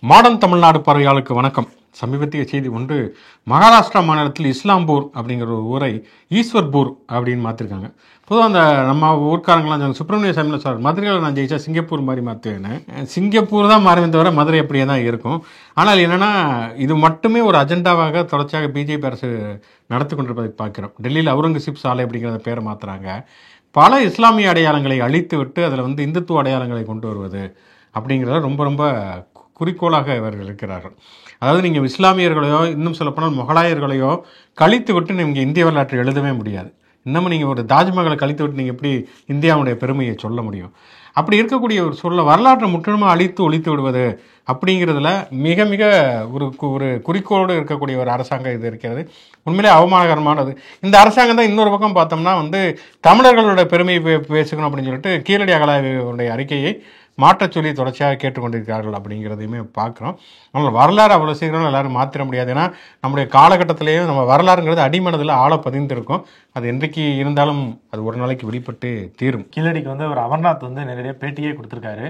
Modern Tamil Nadu பார்வையாளருக்கு வணக்கம். சமீபத்திய செய்தி ஒன்று, மகாராஷ்டிரா மாநிலத்தில் இஸ்லாம்பூர் அப்படிங்கிற ஒரு ஊரை ஈஸ்வர்பூர் அப்படின்னு மாற்றிருக்காங்க. பொதுவாக அந்த நம்ம ஊர்க்காரங்களாம் சுப்பிரமணிய சாமியில் சார் மதுரையில் நான் ஜெயிச்சா சிங்கப்பூர் மாதிரி மாற்றுவேன். சிங்கப்பூர் தான் மாறுமே தவிர மதுரை அப்படியே தான் இருக்கும். ஆனால் என்னென்னா, இது மட்டுமே ஒரு அஜெண்டாவாக தொடர்ச்சியாக பிஜேபி அரசு நடத்தி கொண்டிருப்பதை பார்க்கிறோம். டெல்லியில் அவுரங்கசீப் சாலை அப்படிங்கிற பேரை மாற்றுறாங்க. பல இஸ்லாமிய அடையாளங்களை அழித்து விட்டு அதில் இந்துத்துவ அடையாளங்களை கொண்டு வருவது அப்படிங்கிறத ரொம்ப ரொம்ப குறிக்கோளாக இவர்கள் இருக்கிறார்கள். அதாவது நீங்கள் இஸ்லாமியர்களையோ இன்னும் சொல்லப்போனால் முகலாயர்களையோ கழித்து விட்டு நீங்கள் இந்திய வரலாற்றை எழுதவே முடியாது. இன்னமும் நீங்கள் ஒரு தாஜ்மஹாலை கழித்து விட்டு நீங்கள் எப்படி இந்தியாவுடைய பெருமையை சொல்ல முடியும்? அப்படி இருக்கக்கூடிய ஒரு சொல்ல வரலாற்றை முற்றிலுமாக அழித்து ஒழித்து விடுவது அப்படிங்கிறதுல மிக மிக ஒரு குறிக்கோளோடு இருக்கக்கூடிய ஒரு அரசாங்கம் இது இருக்கிறது. உண்மையிலே அவமானகரமானது. இந்த அரசாங்கம் தான் இன்னொரு பக்கம் பார்த்தோம்னா தமிழர்களோட பெருமையை பேசுக்கணும் அப்படின்னு சொல்லிட்டு கீழடி அகழாய்வுடைய அறிக்கையை மாற்றச் சொல்லி தொடர்ச்சியாக கேட்டுக்கொண்டிருக்கிறார்கள் அப்படிங்கிறதையுமே பார்க்குறோம். ஆனால் வரலாறு அவ்வளோ சீக்கிரம் எல்லாரும் மாற்றிட முடியாது. ஏன்னா நம்முடைய காலகட்டத்திலேயே நம்ம வரலாறுங்கிறது அடிமனதில் ஆழ பதிந்திருக்கும். அது என்றைக்கு இருந்தாலும் அது ஒரு நாளைக்கு வெளிப்பட்டு தீரும். கீழடிக்கு ஒரு அமர்நாத் நேரடியாக பேட்டியே கொடுத்துருக்காரு.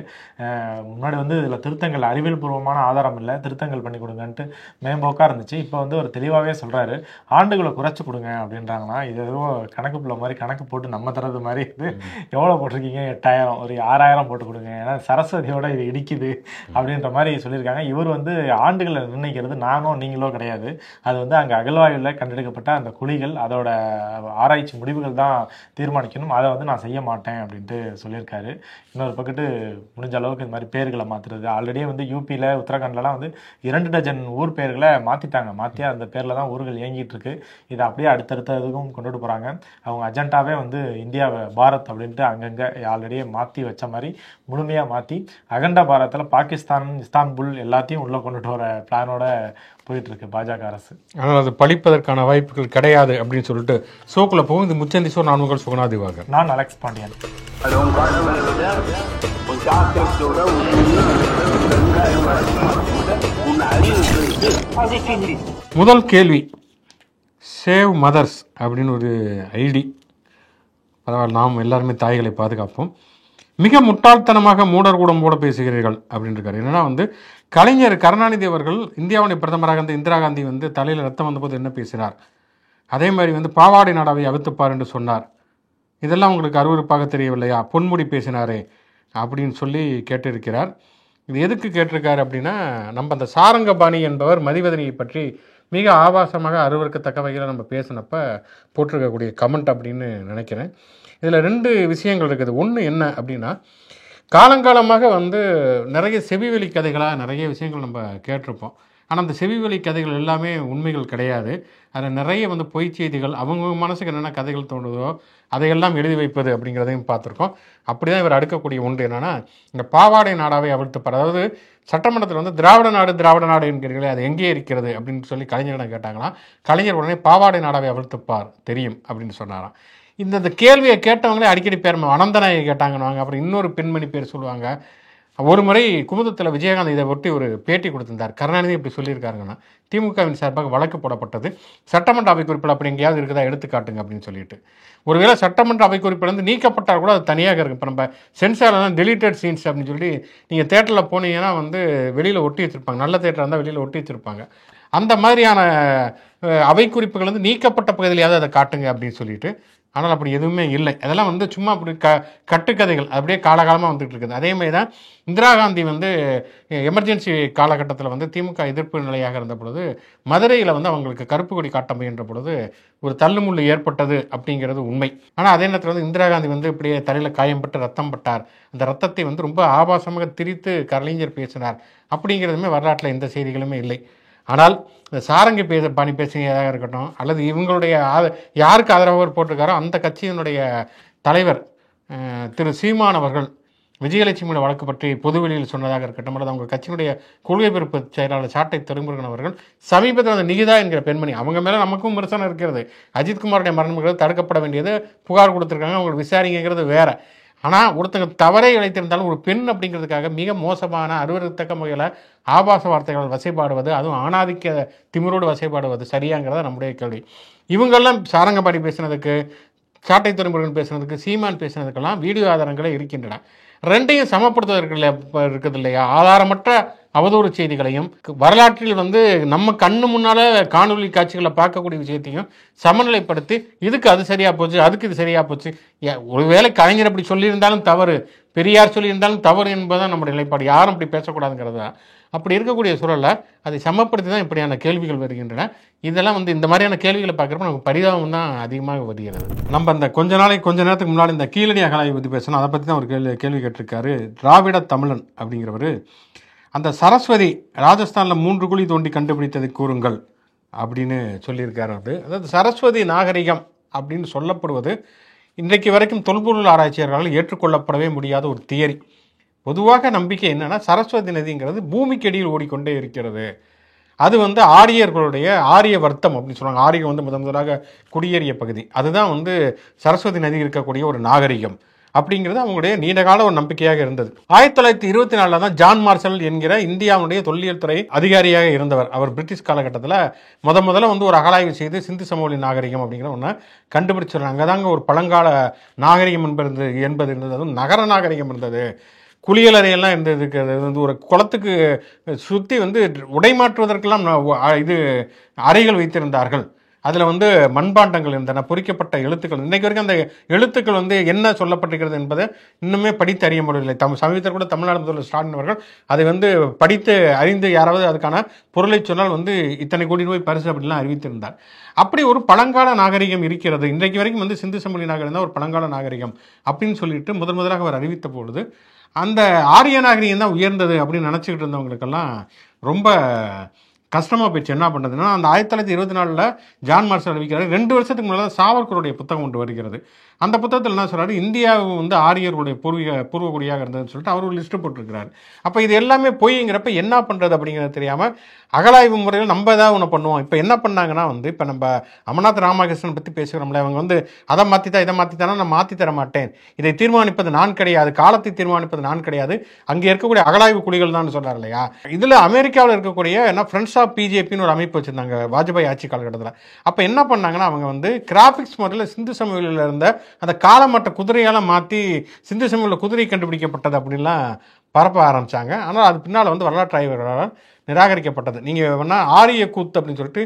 முன்னாடி இதில் திருத்தங்கள் அறிவியல் பூர்வமான ஆதாரம் இல்லை, திருத்தங்கள் பண்ணி கொடுங்கன்ட்டு மேம்போக்காக இருந்துச்சு. இப்போ ஒரு தெளிவாகவே சொல்கிறாரு, ஆண்டுகளை குறைச்சி கொடுங்க அப்படின்றாங்கன்னா, இது எதுவும் கணக்கு பிள்ளை மாதிரி கணக்கு போட்டு நம்ம தரது மாதிரி எவ்வளோ போட்டிருக்கீங்க, 8000 ஒரு 6000 போட்டு கொடுங்க, ஏன்னா சரஸ்வதியோட இது இடிக்குது அப்படின்ற மாதிரி சொல்லியிருக்காங்க. இவர் ஆண்டுகளை நிர்ணயிக்கிறது நானோ நீங்களோ கிடையாது. அது அங்கே அகழ்வாய்வில் கண்டெடுக்கப்பட்ட அந்த குழிகள், அதோட ஆராய்ச்சி முடிவுகள் தான் தீர்மானிக்கணும். அதை நான் செய்ய மாட்டேன் அப்படின்ட்டு சொல்லியிருக்காரு. இன்னொரு பக்கத்து முடிஞ்ச அளவுக்கு இந்த மாதிரி பேர்களை மாற்றுறது, ஆல்ரெடியே யூபியில் உத்தரகாண்ட்லாம் 2 டஜன் ஊர் பேர்களை மாற்றிட்டாங்க. மாற்றி அந்த பேரில் தான் ஊர்கள் இயங்கிட்டு இருக்கு. இதை அப்படியே அடுத்தடுத்ததுக்கும் கொண்டுட்டு போகிறாங்க. அவங்க அஜெண்டாவே இந்தியாவை பாரத் அப்படின்ட்டு அங்கங்கே ஆல்ரெடியே மாற்றி வச்ச மாதிரி முழுமையாக மாற்றி அகண்ட பாரத்தில் பாகிஸ்தான், இஸ்தான்புல் எல்லாத்தையும் உள்ளே கொண்டுட்டு வர பிளானோட போயிட்டு இருக்கு பாஜக அரசு. ஆனால் அது பழிப்பதற்கான வாய்ப்புகள் கிடையாது அப்படின்னு சொல்லிட்டு சோக்குள்ள போகும். இது முச்சந்திசோர், நான் உங்கள் சுகுணாதிவாகர். நான் அலெக்ஸ் பாண்டியன். முதல் கேள்வி, சேவ் மதர்ஸ் அப்படின்னு ஒரு ஐடி. பரவாயில்ல, நாம் எல்லாருமே தாய்களை பாதுகாப்போம். மிக முட்டாள்தனமாக மூடர் கூடம் போல பேசுகிறீர்கள் அப்படின்னு இருக்காரு. என்னன்னா கலைஞர் கருணாநிதி அவர்கள் இந்தியாவுடைய பிரதமராக இருந்த இந்திரா காந்தி தலையில் ரத்தம் வந்தபோது என்ன பேசினார், அதே மாதிரி பாவாடை நாடாவை அவித்துப்பார் என்று சொன்னார். இதெல்லாம் உங்களுக்கு அருவருப்பாக தெரியவில்லையா? பொன்முடி பேசினாரே அப்படின்னு சொல்லி கேட்டிருக்கிறார். இது எதுக்கு கேட்டிருக்காரு அப்படின்னா, நம்ம அந்த சாரங்கபாணி என்பவர் மதிவதனியை பற்றி மிக ஆபாசமாக அருவருக்கத்தக்க வகையில் நம்ம பேசினப்ப போட்டிருக்கக்கூடிய கமெண்ட் அப்படின்னு நினைக்கிறேன். இதில் 2 விஷயங்கள் இருக்குது. ஒன்று என்ன அப்படின்னா, காலங்காலமாக நிறைய செவிவெளி கதைகளாக நிறைய விஷயங்கள் நம்ம கேட்டிருப்போம். ஆனால் அந்த செவிவெளி கதைகள் எல்லாமே உண்மைகள் கிடையாது. அதில் நிறைய பொய் செய்திகள், அவங்க மனசுக்கு என்னென்ன கதைகள் தோணுதோ அதையெல்லாம் எழுதி வைப்பது அப்படிங்கிறதையும் பார்த்துருக்கோம். அப்படி தான் இவர் அடுக்கக்கூடிய ஒன்று என்னென்னா, இந்த பாவாடை நாடாவை அவிழ்த்துப்பார். அதாவது சட்டமன்றத்தில் திராவிட நாடு என்கிறீர்களே, அது எங்கே இருக்கிறது அப்படின்னு சொல்லி கலைஞரிடம் கேட்டாங்களாம். கலைஞர் உடனே பாவாடை நாடாவை அவிழ்த்துப்பார் தெரியும் அப்படின்னு சொன்னாராம். இந்த கேள்வியை கேட்டவங்களே அடிக்கடி பேர் அனந்தநாயகி கேட்டாங்கன்னு. அப்புறம் இன்னொரு பெண்மணி பேர் சொல்லுவாங்க. ஒரு முறை குமுதத்தில் விஜயகாந்த் இதை ஒட்டி ஒரு பேட்டி கொடுத்திருந்தார். கருணாநிதி இப்படி சொல்லியிருக்காருங்கன்னா, திமுகவின் சார்பாக வழக்கு போடப்பட்டது, சட்டமன்ற அவை குறிப்பில் அப்படி எங்கேயாவது இருக்குதா எடுத்துக்காட்டுங்க அப்படின்னு சொல்லிட்டு. ஒருவேளை சட்டமன்ற அவை குறிப்பில் நீக்கப்பட்டால் கூட அது தனியாக இருக்குது. இப்போ நம்ம சென்சார்லாம் டெலிட்டட் சீன்ஸ் அப்படின்னு சொல்லி நீங்கள் தேட்டரில் போனீங்கன்னா வெளியில் ஒட்டி வச்சுருப்பாங்க. நல்ல தேட்டராக இருந்தால் வெளியில் ஒட்டி வச்சுருப்பாங்க. அந்த மாதிரியான அவை குறிப்புகள் நீக்கப்பட்ட பகுதியிலையாவது அதை காட்டுங்க அப்படின்னு சொல்லிட்டு. ஆனால் அப்படி எதுவுமே இல்லை. அதெல்லாம் சும்மா அப்படி கட்டுக்கதைகள் அப்படியே காலகாலமாக வந்துட்டு இருக்குது. அதே மாதிரி தான் இந்திரா காந்தி எமர்ஜென்சி காலகட்டத்தில் திமுக எதிர்ப்பு நிலையாக இருந்த பொழுது மதுரையில் அவங்களுக்கு கருப்பு கொடி காட்ட முயன்ற பொழுது ஒரு தள்ளுமுள்ளு ஏற்பட்டது அப்படிங்கிறது உண்மை. ஆனால் அதே நேரத்தில் இந்திரா காந்தி இப்படியே தலையில் காயம்பட்டு ரத்தம் பட்டார். அந்த ரத்தத்தை ரொம்ப ஆபாசமாக திரித்து கலைஞர் பேசினார் அப்படிங்கிறதுமே வரலாற்றில் எந்த செய்திகளுமே இல்லை. ஆனால் இந்த சாரங்கி பாணி பேசுகிறதாக இருக்கட்டும், அல்லது இவங்களுடைய யாருக்கு ஆதரவாக போட்டிருக்காரோ அந்த கட்சியினுடைய தலைவர் திரு சீமான் அவர்கள் விஜயலட்சுமியோட வழக்கு பற்றி பொதுவெளியில் சொன்னதாக இருக்கட்டும், அல்லது அவங்க கட்சியினுடைய கொள்கை பொறுப்பு செயலாளர் சாட்டை திருமுருகன் அவர்கள் சமீபத்தில் நிகிதா என்கிற பெண்மணி, அவங்க மேலே நமக்கும் விமர்சனம் இருக்கிறது. அஜித்குமாருடைய மரணம் தடுக்கப்பட வேண்டியது புகார் கொடுத்துருக்காங்க, அவங்களுக்கு விசாரிங்கிறது வேற. ஆனால் ஒருத்தங்க தவறை இழைத்திருந்தாலும் ஒரு பெண் அப்படிங்கிறதுக்காக மிக மோசமான அருவருக்கத்தக்க முறையில் ஆபாச வார்த்தைகள் வசைப்பாடுவது, அதுவும் ஆணாதிக்க திமிரோடு வசைப்பாடுவது சரியாங்கிறத நம்முடைய கேள்வி. இவங்கெல்லாம் சாரங்கபாணி பேசினதுக்கு, சாட்டை துறைமுருகன் பேசுனதுக்கு, சீமான் பேசுனதுக்கெல்லாம் வீடியோ ஆதாரங்களே இருக்கின்றன. ரெண்டையும் சமப்படுத்துவதற்கு இருக்குது இல்லையா? ஆதாரமற்ற அவதூறு செய்திகளையும், வரலாற்றில் வந்து நம்ம கண்ணு முன்னால காணொலி காட்சிகளை பார்க்கக்கூடிய விஷயத்தையும் சமநிலைப்படுத்தி இதுக்கு அது சரியா போச்சு, அதுக்கு இது சரியா போச்சு. ஒருவேளை கலைஞர் அப்படி சொல்லியிருந்தாலும் தவறு, பெரியார் சொல்லியிருந்தாலும் தவறு என்பதுதான் நம்முடைய நிலைப்பாடு. யாரும் அப்படி பேசக்கூடாதுங்கிறதா. அப்படி இருக்கக்கூடிய சூழலில் அதை சமப்படுத்தி தான் இப்படியான கேள்விகள் வருகின்றன. இதெல்லாம் வந்து இந்த மாதிரியான கேள்விகளை பார்க்குறப்ப நமக்கு பரிதாபம் தான் அதிகமாக வருகிறது. நம்ம அந்த கொஞ்ச நேரத்துக்கு முன்னாடி இந்த கீழடி அகழாய்வு பற்றி பேசணும். அதை பற்றி தான் ஒரு கேள்வி கேட்டிருக்காரு. திராவிட தமிழன் அப்படிங்கிறவர், அந்த சரஸ்வதி ராஜஸ்தானில் 3 குழி தோண்டி கண்டுபிடித்ததை கூறுங்கள் அப்படின்னு சொல்லியிருக்காரு. அதாவது சரஸ்வதி நாகரிகம் அப்படின்னு சொல்லப்படுவது இன்றைக்கு வரைக்கும் தொல்பொருள் ஆராய்ச்சியாளர்களால் ஏற்றுக்கொள்ளப்படவே முடியாத ஒரு தியரி. பொதுவாக நம்பிக்கை என்னன்னா, சரஸ்வதி நதிங்கிறது பூமிக்கு அடியில் ஓடிக்கொண்டே இருக்கிறது. அது வந்து ஆரியர்களுடைய ஆரிய வர்த்தம் அப்படின்னு சொல்லுவாங்க. ஆரியம் வந்து முதலாக குடியேறிய பகுதி. அதுதான் வந்து சரஸ்வதி நதி இருக்கக்கூடிய ஒரு நாகரிகம் அப்படிங்கிறது அவங்களுடைய நீண்டகால ஒரு நம்பிக்கையாக இருந்தது. 1924 தான் ஜான் மார்ஷல் என்கிற இந்தியாவுடைய தொல்லியல் துறை அதிகாரியாக இருந்தவர். அவர் பிரிட்டிஷ் காலகட்டத்தில் முதல்ல வந்து ஒரு அகழாய்வு செய்து சிந்து சமவெளி நாகரிகம் அப்படிங்கிற ஒன்று கண்டுபிடிச்சிடறாங்க. அங்கதாங்க ஒரு பழங்கால நாகரிகம் என்பது இருந்தது. அதுவும் நகர நாகரிகம் இருந்தது. குளியலறையெல்லாம் இருந்ததுக்கு வந்து ஒரு குளத்துக்கு சுற்றி வந்து உடை மாற்றுவதற்கெல்லாம் இது அறைகள் வைத்திருந்தார்கள். அதில் வந்து மண்பாண்டங்கள் இருந்தன, பொறிக்கப்பட்ட எழுத்துக்கள். இன்றைக்கு வரைக்கும் அந்த எழுத்துக்கள் வந்து என்ன சொல்லப்பட்டிருக்கிறது என்பதை இன்னுமே படித்து அறிய முடியவில்லை. சமீபத்தில் கூட தமிழ்நாடு முதல்வர் ஸ்டாலின் அவர்கள் அதை வந்து படித்து அறிந்து யாராவது அதுக்கான பொருளை சொன்னால் வந்து இத்தனை கோடி ரூபாய் பரிசு அப்படிலாம் அறிவித்திருந்தார். அப்படி ஒரு பழங்கால நாகரிகம் இருக்கிறது. இன்றைக்கு வரைக்கும் வந்து சிந்து சமவெளி நாகரிகம் தான் ஒரு பழங்கால நாகரிகம் அப்படின்னு சொல்லிட்டு முதலாக அவர் அறிவித்த பொழுது அந்த ஆரிய நாகரிகம் தான் உயர்ந்தது அப்படின்னு நினச்சிக்கிட்டு இருந்தவங்களுக்கெல்லாம் ரொம்ப கஷ்டமாக போயிடுச்சு. என்ன பண்ணுறதுன்னா, அந்த 1924 ஜான் மார்ஷல் அறிவிக்கிறார். 2 வருஷத்துக்கு முன்னால் சாவர்கருடைய புத்தகம் ஒன்று வருகிறது. அந்த புத்தகத்தில் என்ன சொல்கிறாரு, இந்தியாவு வந்து ஆரியர்களுடைய பூர்வகுடியாக இருந்ததுன்னு சொல்லிட்டு அவர் ஒரு லிஸ்ட்டு போட்டிருக்கிறார். அப்போ இது எல்லாமே பொய்ங்கிறப்ப என்ன பண்ணுறது அப்படிங்கிறது தெரியாமல் அகழாய்வு முறையில் நம்ம ஏதாவது ஒன்று பண்ணுவோம். இப்போ என்ன பண்ணாங்கன்னா வந்து, இப்போ நம்ம அமர்நாத் ராமகிருஷ்ணன் பற்றி பேசுகிறோம்ல, அவங்க வந்து அதை மாற்றித்தா இதை மாற்றித்தானா நான் மாற்றி தர மாட்டேன், இதை தீர்மானிப்பது நான் கிடையாது, காலத்தை தீர்மானிப்பது நான் கிடையாது, அங்கே இருக்கக்கூடிய அகழாய்வு குழிகள் தான் சொல்கிறார் இல்லையா. இதில் அமெரிக்காவில் இருக்கக்கூடிய என்ன ஃப்ரெண்ட்ஸ் ஆஃப் பிஜேபின்னு ஒரு அமைப்பு வச்சுருந்தாங்க வாஜ்பாய் ஆட்சி காலகட்டத்தில். அப்போ என்ன பண்ணாங்கன்னா, அவங்க வந்து கிராஃபிக்ஸ் முறையில் சிந்து சமவெளியில் இருந்த அந்த காலமட்ட குதிரையால் மாற்றி சிந்து சமவெளியில் குதிரை கண்டுபிடிக்கப்பட்டது அப்படின்லாம் பரப்ப ஆரம்பித்தாங்க. ஆனால் அது பின்னால் வந்து வரலாற்று ஆய்வாளர்களால் நிராகரிக்கப்பட்டது. நீங்கள் வேணால் ஆரிய கூத்து அப்படின்னு சொல்லிட்டு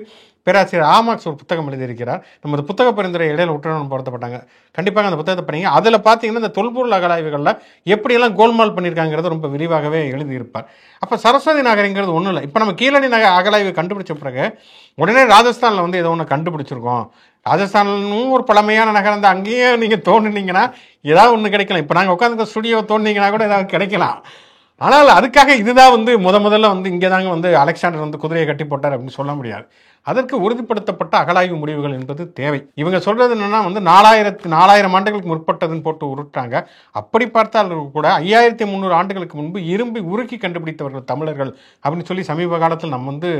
பேராசிரியர் ஆமாக்ஸ் ஒரு புத்தகம் எழுதியிருக்கிறார். நம்ம இந்த புத்தக பரிந்துரை இடையில உற்றணும் பொருத்தப்பட்டாங்க. கண்டிப்பாக அந்த புத்தகத்தை பண்ணீங்க. அதில் பார்த்தீங்கன்னா இந்த தொல்பொருள் அகழாய்வுகளில் எப்படியெல்லாம் கோல்மால் பண்ணியிருக்காங்கிறது ரொம்ப விரிவாகவே எழுதியிருப்பார். அப்போ சரஸ்வதி நாகரிகங்கிறது ஒன்றும் இல்லை. இப்போ நம்ம கீழடி அகழாய்வு கண்டுபிடிச்ச பிறகு உடனே ராஜஸ்தானில் வந்து ஏதோ ஒன்று கண்டுபிடிச்சிருக்கோம், ராஜஸ்தானும் ஒரு பழமையான நகரம் தான், அங்கேயே நீங்கள் தோணுனீங்கன்னா ஏதாவது ஒன்று கிடைக்கலாம். இப்போ நாங்கள் உட்காந்து ஸ்டுடியோவை தோணுனீங்கன்னா கூட ஏதாவது கிடைக்கலாம். ஆனால் அதுக்காக இதுதான் வந்து முதல்ல வந்து இங்கே தாங்க வந்து அலெக்சாண்டர் வந்து குதிரையை கட்டி போட்டார் அப்படின்னு சொல்ல முடியாது. அதற்கு உறுதிப்படுத்தப்பட்ட அகழாய்வு முடிவுகள் என்பது தேவை. இவங்க சொல்றது என்னன்னா வந்து 4000 ஆண்டுகளுக்கு முற்பட்டதுன்னு போட்டு உருட்டாங்க. அப்படி பார்த்தால் கூட 5300 ஆண்டுகளுக்கு முன்பு இரும்பை உருக்கி கண்டுபிடித்தவர்கள் தமிழர்கள் அப்படின்னு சொல்லி சமீப காலத்தில் நம்ம வந்து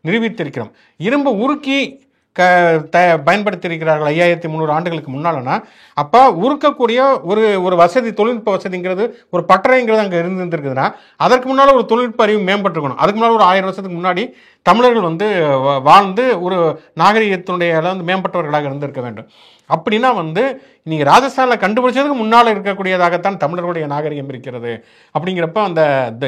நிரூபித்திருக்கிறோம். இரும்பு உருக்கி பயன்படுத்தியிருக்கிறார்கள் 5300 ஆண்டுகளுக்கு முன்னாலனா. அப்போ உருக்கக்கூடிய ஒரு வசதி, தொழில்நுட்ப வசதிங்கிறது, ஒரு பட்டறைங்கிறது அங்கே இருந்துருக்குதுன்னா அதற்கு முன்னால் ஒரு தொழில்நுட்ப அறிவு மேம்பட்டுருக்கணும். அதுக்கு முன்னால் ஒரு 1000 வருஷத்துக்கு முன்னாடி தமிழர்கள் வந்து வாழ்ந்து ஒரு நாகரிகத்தினுடைய வந்து மேம்பட்டவர்களாக இருந்திருக்க வேண்டும். அப்படின்னா வந்து நீங்கள் ராஜஸ்தானில் கண்டுபிடிச்சதுக்கு முன்னால் இருக்கக்கூடியதாகத்தான் தமிழர்களுடைய நாகரிகம் இருக்கிறது. அப்படிங்கிறப்ப அந்த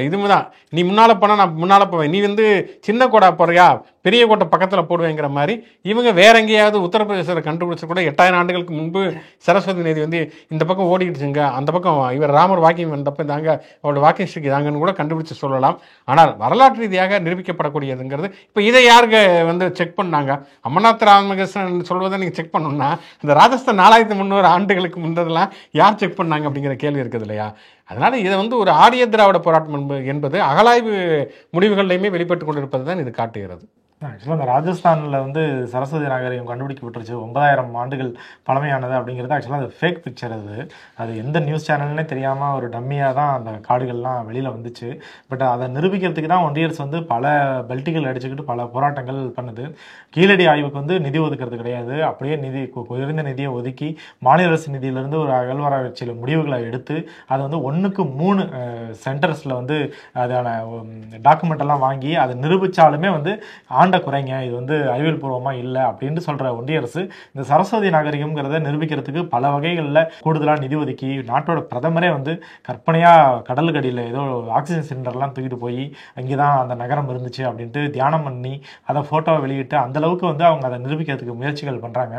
இதுதான், நீ முன்னால் போனால் நான் முன்னால் போவேன், நீ வந்து சின்ன கோட்டை போறியா பெரிய கோட்டை பக்கத்தில் போடுவேங்கிற மாதிரி இவங்க வேற எங்கேயாவது உத்தரப்பிரதேசத்தில் கண்டுபிடிச்ச கூட 8000 ஆண்டுகளுக்கு முன்பு சரஸ்வதி நதி வந்து இந்த பக்கம் ஓடிடுச்சுங்க, அந்த பக்கம் இவர் ராமர் வாக்கிங் வந்தப்போ தாங்க அவரோட வாக்கிங் ஸ்டிக் தாங்கன்னு கூட கண்டுபிடிச்சு சொல்லலாம். ஆனால் வரலாற்று ரீதியாக நிரூபிக்கப்படக்கூடியதுங்கிறது இப்போ இதை யாருக்கு வந்து செக் பண்ணாங்க? அமர்நாத் ராமகிருஷ்ணன் சொல்வதை நீங்கள் செக் பண்ணணும்னா இந்த ராஜஸ்தான் 4300 ஆண்டுகளுக்கு முன்னதெல்லாம் யார் செக் பண்ணாங்க அப்படிங்கிற கேள்வி இருக்குது இல்லையா. அதனால இதை வந்து ஒரு ஆரிய திராவிட போராட்டம் என்பது அகழாய்வு முடிவுகள்லையுமே வெளிப்பட்டு கொண்டிருப்பது தான் இது காட்டுகிறது. ஆக்சுவலாக இந்த ராஜஸ்தானில் வந்து சரஸ்வதி நாகரிகம் கண்டுபிடிக்கப்பட்டுருச்சு, 9000 ஆண்டுகள் பழமையானது அப்படிங்கிறது ஆக்சுவலாக அது ஃபேக் பிக்சர். அது எந்த நியூஸ் சேனல்னே தெரியாமல் ஒரு டம்மியாக தான் அந்த காடுகள்லாம் வெளியில் வந்துச்சு. பட் அதை நிரூபிக்கிறதுக்கு தான் ஒன்றியர்ஸ் வந்து பல பெல்ட்டுகள் அடிச்சுக்கிட்டு பல போராட்டங்கள் பண்ணுது. கீழடி ஆய்வுக்கு வந்து நிதி ஒதுக்கிறது கிடையாது, அப்படியே உயர்ந்த நிதியை ஒதுக்கி மாநில அரசு நிதியிலிருந்து ஒரு அகழ்வாராய்ச்சியில் முடிவுகளை எடுத்து அதை வந்து 1க்கு 3 சென்டர்ஸில் வந்து அதான டாக்குமெண்ட் எல்லாம் வாங்கி அதை நிரூபித்தாலுமே வந்து பாண்டை குறைங்க, இது வந்து அறிவியல் பூர்வமா இல்லை அப்படின்னு சொல்ற ஒன்றிய அரசு இந்த சரஸ்வதி நாகரிகம்ங்கிறத நிரூபிக்கிறதுக்கு பல வகைகளில் கூடுதலாக நிதி ஒதுக்கி நாட்டோட பிரதமரே வந்து கற்பனையா கடலுக்கு அடியில் ஏதோ ஆக்சிஜன் சிலிண்டர்லாம் தூக்கிட்டு போய் அங்கேதான் அந்த நகரம் இருந்துச்சு அப்படின்ட்டு தியானம் பண்ணி அதை போட்டோவை வெளியிட்டு அந்த அளவுக்கு வந்து அவங்க அதை நிரூபிக்கிறதுக்கு முயற்சிகள் பண்றாங்க.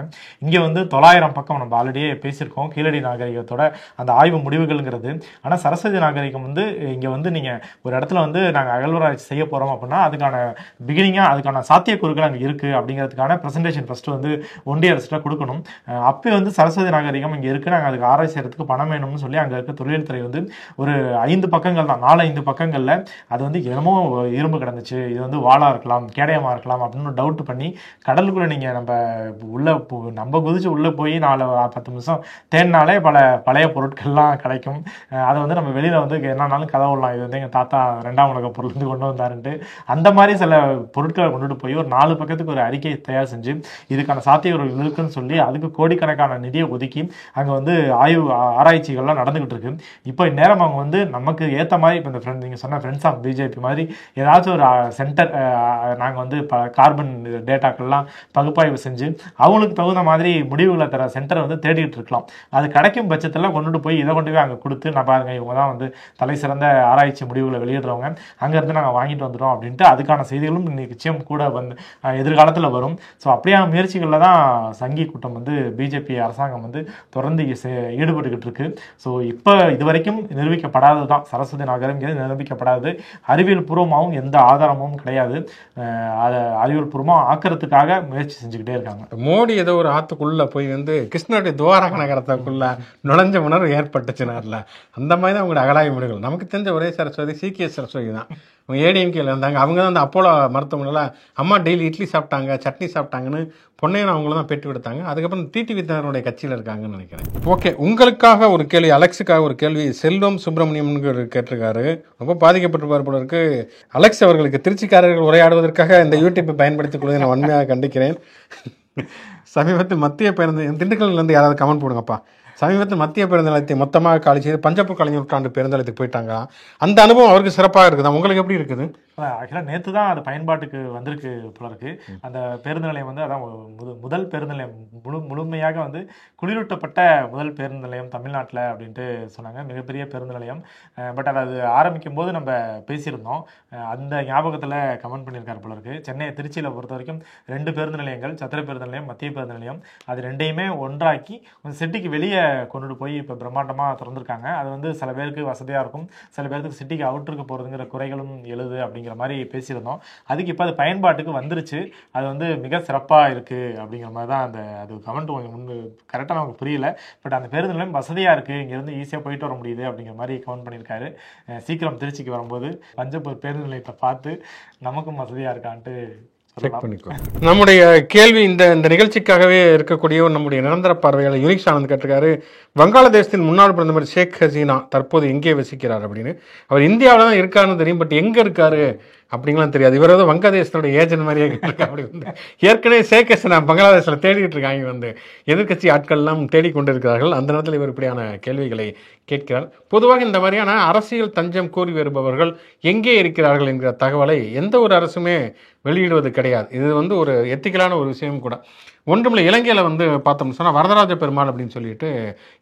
இங்க வந்து 900 பக்கம் நம்ம ஆல்ரெடியே பேசியிருக்கோம் கீழடி நாகரிகத்தோட அந்த ஆய்வு முடிவுகள்ங்கிறது. ஆனா சரஸ்வதி நாகரிகம் வந்து இங்க வந்து நீங்க ஒரு இடத்துல வந்து நாங்க அகழ்வாராய்ச்சி செய்ய போறோம் அப்படின்னா அதுக்கான பிகினிங்கா அதுக்கான சாத்தியக்கூறுகள் அங்கே இருக்கு அப்படிங்கிறதுக்கான பிரசன்டேஷன் ஃபர்ஸ்ட் வந்து ஒன்றிய அரசுல கொடுக்கணும். அப்போ வந்து சரஸ்வதி நாகரிகம் இங்க இருக்கு, நாங்கள் அதுக்கு ஆராய்ச்சி செய்யறதுக்கு பணம் வேணும்னு சொல்லி அங்க இருக்க தொழில் துறை வந்து ஒரு 5 பக்கங்கள் தான் 4-5 பக்கங்கள்ல அது வந்து என்னமோ இரும்பு கிடந்துச்சு, இது வந்து வாளா இருக்கலாம் கேடயமா இருக்கலாம் அப்படின்னு டவுட் பண்ணி கடலுக்குள்ள நீங்க நம்ம உள்ள நம்ம குதிச்சு உள்ள போய் 4-10 நிமிஷம் தேடினாலே பல பழைய பொருட்கள்லாம் கிடைக்கும். அதை வந்து நம்ம வெளியில வந்து என்னன்னாலும் கதை விடலாம், இது வந்து எங்க தாத்தா 2ஆம் உலக பொருள் வந்து கொண்டு வந்தாருன்ட்டு அந்த மாதிரி சில பொருட்களை கொண்டுட்டு போய் ஒரு 4 பக்கத்துக்கு ஒரு அறிக்கை தயார் செஞ்சு இதுக்கான சாத்தியக்கூறுகள் இருக்குன்னு சொல்லி அதுக்கு கோடிக்கணக்கான நிதியை ஒதுக்கி அங்க வந்து ஆராய்ச்சிகள்லாம் நடந்துகிட்டு இருக்கு. இப்போ இந்நேரம் அவங்க வந்து நமக்கு ஏற்ற மாதிரி இப்போ இந்த நீங்க சொன்ன ஃப்ரெண்ட்ஸ் ஆஃப் பிஜேபி மாதிரி ஏதாச்சும் ஒரு சென்டர் நாங்கள் வந்து கார்பன் டேட்டாக்கள்லாம் பகுப்பாய்வு செஞ்சு அவங்களுக்கு தகுந்த மாதிரி முடிவுகளை தர சென்டரை வந்து தேடிட்டு இருக்கலாம். அது கிடைக்கும் பட்சத்தில் கொண்டுட்டு போய் இதை கொண்டு போய் அங்கே கொடுத்து நான் பாருங்க இவங்க தான் வந்து தலை சிறந்த ஆராய்ச்சி முடிவுகளை வெளியிடுறவங்க, அங்கேருந்து நாங்கள் வாங்கிட்டு வந்துடும் அப்படின்ட்டு அதுக்கான செய்திகளும் நிச்சயம் கூட வந்து எதிர்காலத்தில் வரும். ஸோ அப்படியான முயற்சிகளில் தான் சங்கி கூட்டம் வந்து பிஜேபி அரசாங்கம் வந்து தொடர்ந்து ஈடுபட்டுக்கிட்டு இருக்கு. ஸோ இப்போ இதுவரைக்கும் நிரூபிக்கப்படாதது தான் சரஸ்வதி நாகரிகம் நிரூபிக்கப்படாதது, அறிவியல் பூர்வமாகவும் எந்த ஆதாரமும் கிடையாது. அதை அறிவியல் பூர்வமாக ஆக்கிறதுக்காக முயற்சி செஞ்சுக்கிட்டே இருக்காங்க. மோடி ஏதோ ஒரு ஆத்துக்குள்ள போய் வந்து கிருஷ்ணனுடைய துவாரக நகரத்துக்குள்ள நுழைஞ்ச உணர்வு ஏற்பட்டுச்சுனார்ல, அந்த மாதிரி தான் அவங்களோட அகலாய்வு முடிவுகள். நமக்கு தெரிஞ்ச ஒரே சரஸ்வதி சீக்கிய சரஸ்வதி தான். அவங்க ஏடிஎம்கேல இருந்தாங்க, அவங்க தான் அந்த அப்போலோ மருத்துவமனையில் அம்மா டெய்லி இட்லி சாப்பிட்டாங்க சட்னி சாப்பிட்டாங்கன்னு பொன்னையன் அவங்கள தான் பெற்று விடுத்தாங்க. அதுக்கப்புறம் டிடிவி தினகரனுடைய கட்சியில் இருக்காங்கன்னு நினைக்கிறேன். ஓகே, உங்களுக்காக ஒரு கேள்வி, அலெக்ஸுக்காக ஒரு கேள்வி. செல்வம் சுப்பிரமணியம் கேட்டிருக்காரு, ரொம்ப பாதிக்கப்பட்டிருப்பார் போல இருக்கு. அலெக்ஸ் அவர்களுக்கு திருச்சிக்காரர்கள் உரையாடுவதற்காக இந்த யூடியூப்பை பயன்படுத்திக் கொள்வதை நான் வன்மையாக கண்டிக்கிறேன். சமீபத்தில் மத்திய பேருந்து திண்டுக்கல்லேருந்து யாராவது கமெண்ட் போடுங்கப்பா. சமீபத்தில் மத்திய பேருந்து நிலையத்தை மொத்தமாக காலி செய்து பஞ்சப்பு கலைஞர் நூற்றாண்டு பேருந்து நிலையத்துக்கு போயிட்டாங்க. அந்த அனுபவம் அவருக்கு சிறப்பாக இருக்குதா, உங்களுக்கு எப்படி இருக்குது? ஆக்சுவலாக நேற்று தான் அது பயன்பாட்டுக்கு வந்திருக்கு போல இருக்கு. அந்த பேருந்து நிலையம் வந்து அதான் முதல் பேருந்து நிலையம் முழுமையாக வந்து குளிரூட்டப்பட்ட முதல் பேருந்து நிலையம் தமிழ்நாட்டில் அப்படின்ட்டு சொன்னாங்க. மிகப்பெரிய பேருந்து நிலையம். பட் அது ஆரம்பிக்கும் போது நம்ம பேசியிருந்தோம், அந்த ஞாபகத்தில் கமெண்ட் பண்ணியிருக்காரு போல இருக்கு. சென்னை திருச்சியில் பொறுத்த வரைக்கும் 2 பேருந்து நிலையங்கள், சத்திர பேருந்து நிலையம், மத்திய பேருந்து நிலையம், அது ரெண்டையுமே ஒன்றாக்கி சிட்டிக்கு வெளியே கொண்டுட்டு போய் இப்போ பிரம்மாண்டமாக திறந்திருக்காங்க. அது வந்து சில பேருக்கு வசதியாக இருக்கும், சில பேருக்கு சிட்டிக்கு அவுட்டருக்கு போகிறதுங்கிற குறைகளும் எழுது அப்படிங்கிற மாதிரி பேசியிருந்தோம். அதுக்கு இப்போ அது பயன்பாட்டுக்கு வந்துருச்சு, அது வந்து மிக சிறப்பாக இருக்குது அப்படிங்கிற மாதிரி தான் அந்த அது கமெண்ட் முன்பு கரெக்டாக நமக்கு புரியல. பட் அந்த பேருந்து நிலையம் வசதியாக இருக்குது, இங்கேருந்து ஈஸியாக போயிட்டு வர முடியுது அப்படிங்கிற மாதிரி கமெண்ட் பண்ணியிருக்காரு. சீக்கிரம் திருச்சிக்கு வரும்போது பஞ்சப்பூர் பேருந்து நிலையத்தை பார்த்து நமக்கும் வசதியாக இருக்கான்ட்டு செக் பண்ணிக்கோ. நம்முடைய கேள்வி இந்த நிகழ்ச்சிக்காகவே இருக்கக்கூடிய நம்முடைய நிரந்தர பார்வையாளர் யூனிக்ஸ் ஆனந்த் கேட்டிருக்காரு, வங்காளதேசத்தின் முன்னாள் பிரதமர் ஷேக் ஹசீனா தற்போது எங்கே வசிக்கிறார் அப்படின்னு. அவர் இந்தியாவில் தான் இருக்காருன்னு தெரியும், பட் எங்கே இருக்காரு அப்படிங்கலாம் தெரியாது. இவர் வந்து வங்கதேசத்தோட ஏஜென்ட் மாதிரியே இருக்கா அப்படி வந்து. ஏற்கனவே ஷேக் ஹசீனா பங்களாதேஷில் தேடிட்டு இருக்காங்க, வந்து எதிர்கட்சி ஆட்கள்லாம் தேடிக்கொண்டு இருக்கிறார்கள். அந்த நேரத்தில் இவர் இப்படியான கேள்விகளை கேட்கிறார். பொதுவாக இந்த மாதிரியான அரசியல் தஞ்சம் கோரி வருபவர்கள் எங்கே இருக்கிறார்கள் என்கிற தகவலை எந்த ஒரு அரசுமே வெளியிடுவது கிடையாது. இது வந்து ஒரு எத்திக்கலான ஒரு விஷயம் கூட. ஒன்றுமில்லை, இலங்கையில் வந்து பார்த்தோம்னு சொன்னால் வரதராஜ பெருமாள் அப்படின்னு சொல்லிட்டு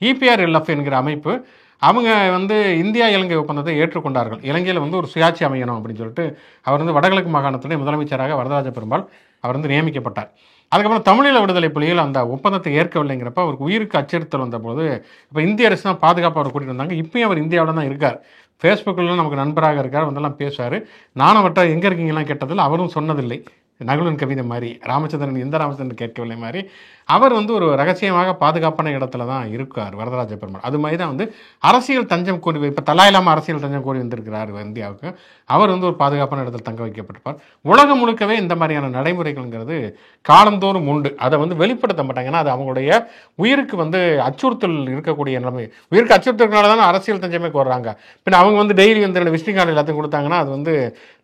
EPRLF என்கிற அமைப்பு, அவங்க வந்து இந்தியா இலங்கை ஒப்பந்தத்தை ஏற்றுக்கொண்டார்கள். இலங்கையில் வந்து ஒரு சுயாட்சி அமையணும் அப்படின்னு சொல்லிட்டு அவர் வந்து வடகிழக்கு மாகாணத்துடைய முதலமைச்சராக வரதராஜ பெருமாள் அவர் வந்து நியமிக்கப்பட்டார். அதுக்கப்புறம் தமிழீழ விடுதலை புலிகள் அந்த ஒப்பந்தத்தை ஏற்கவில்லைங்கிறப்ப அவருக்கு உயிருக்கு அச்சுறுத்தல் வந்தபோது இப்போ இந்திய அரசு தான் பாதுகாப்பு அவர் கூட்டிகிட்டு வந்தாங்க. இப்பயும் அவர் இந்தியாவில் தான் இருக்கார், ஃபேஸ்புக்கில் நமக்கு நண்பராக இருக்கார், வந்தெல்லாம் பேசுவார். நானும் அவர்கிட்ட எங்கே இருக்கீங்கலாம் கேட்டதில் அவரும் சொன்னதில்லை. நகுலன் கவிதை மாதிரி, ராமச்சந்திரன் எந்த ராமச்சந்திரன் கேட்கவில்லை மாதிரி அவர் வந்து ஒரு ரகசியமாக பாதுகாப்பான இடத்துல தான் இருக்கார் வரதராஜ பெருமாள். அது மாதிரி தான் வந்து அரசியல் தஞ்சம் கோரி, இப்போ தலாயிலாமல் அரசியல் தஞ்சம் கோரி வந்திருக்கிறார் இந்தியாவுக்கு. அவர் வந்து ஒரு பாதுகாப்பான இடத்தில் தங்க வைக்கப்பட்டிருப்பார். உலகம் முழுக்கவே இந்த மாதிரியான நடைமுறைகள்ங்கிறது காலந்தோறும் உண்டு. அதை வந்து வெளிப்படுத்த மாட்டாங்க, ஏன்னா அது அவங்களுடைய உயிருக்கு வந்து அச்சுறுத்தல் இருக்கக்கூடிய நிலைமை. உயிருக்கு அச்சுறுத்தல்னால தானே அரசியல் தஞ்சமே கோர்றாங்க. பின்ன அவங்க வந்து டெய்லி வந்து விசிட்டிங் கார்டு எல்லாத்தையும் கொடுத்தாங்கன்னா அது வந்து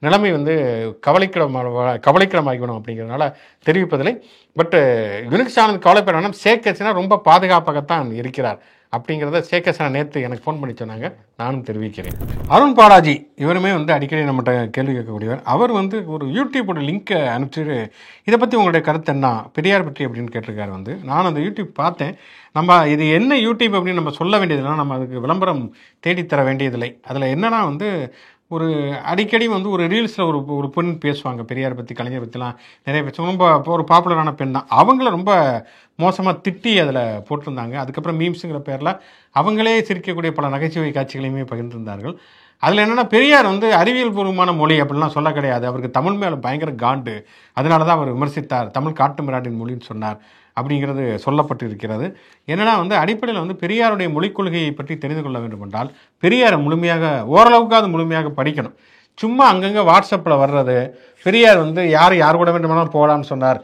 நிலைமை வந்து கவலைக்கிட ஆகிவிடும் அப்படிங்கிறதுனால தெரிவிப்பதில்லை. பட் யுனிக் சேனல் கவலைப்பட ஷேக் ஹசீனா ரொம்ப பாதுகாப்பாகத்தான் இருக்கிறார் அப்படிங்கிறத ஷேக் ஹசீனா நேற்று எனக்கு ஃபோன் பண்ணி சொன்னாங்க, நானும் தெரிவிக்கிறேன். அருண் பாலாஜி இவருமே வந்து அடிக்கடி நம்மகிட்ட கேள்வி கேட்கக்கூடியவர். அவர் வந்து ஒரு யூடியூபோட லிங்க்கை அனுப்பிச்சிட்டு இதை பற்றி உங்களுடைய கருத்து என்ன பெரியார் பற்றி அப்படின்னு கேட்டிருக்காரு. வந்து நான் அந்த யூடியூப் பார்த்தேன். நம்ம இது என்ன யூடியூப் அப்படின்னு நம்ம சொல்ல வேண்டியதில்லை, நம்ம அதுக்கு விளம்பரம் தேடித்தர வேண்டியதில்லை. அதில் என்னன்னா வந்து ஒரு அடிக்கடி வந்து ஒரு ரீல்ஸில் ஒரு பெண் பேசுவாங்க, பெரியார் பற்றி கலைஞர் பற்றிலாம் நிறைய பேசுவாங்க. ரொம்ப ஒரு பாப்புலரான பெண் தான். அவங்கள ரொம்ப மோசமாக திட்டி அதில் போட்டிருந்தாங்க. அதுக்கப்புறம் மீம்ஸுங்கிற பேரில் அவங்களே சிரிக்கக்கூடிய பல நகைச்சுவை காட்சிகளையுமே பகிர்ந்திருந்தார்கள். அதில் என்னென்னா பெரியார் வந்து அறிவியல் பூர்வமான மொழி அப்படிலாம் சொல்ல கிடையாது, அவருக்கு தமிழ் மேலே பயங்கர காண்டு, அதனால தான் அவர் விமர்சித்தார், தமிழ் காட்டு மிராண்டின் மொழின்னு சொன்னார் அப்படிங்கிறது சொல்லப்பட்டு இருக்கிறது. என்னன்னா வந்து அடிப்படையில் வந்து பெரியாருடைய மொழிக் கொள்கையை பற்றி தெரிந்து கொள்ள வேண்டும் என்றால் பெரியாரை முழுமையாக ஓரளவுக்காவது முழுமையாக படிக்கணும். சும்மா அங்கங்கே வாட்ஸ்அப்பில் வர்றது, பெரியார் வந்து யார் கூட வேண்டுமானாலும் போகலான்னு சொன்னார்,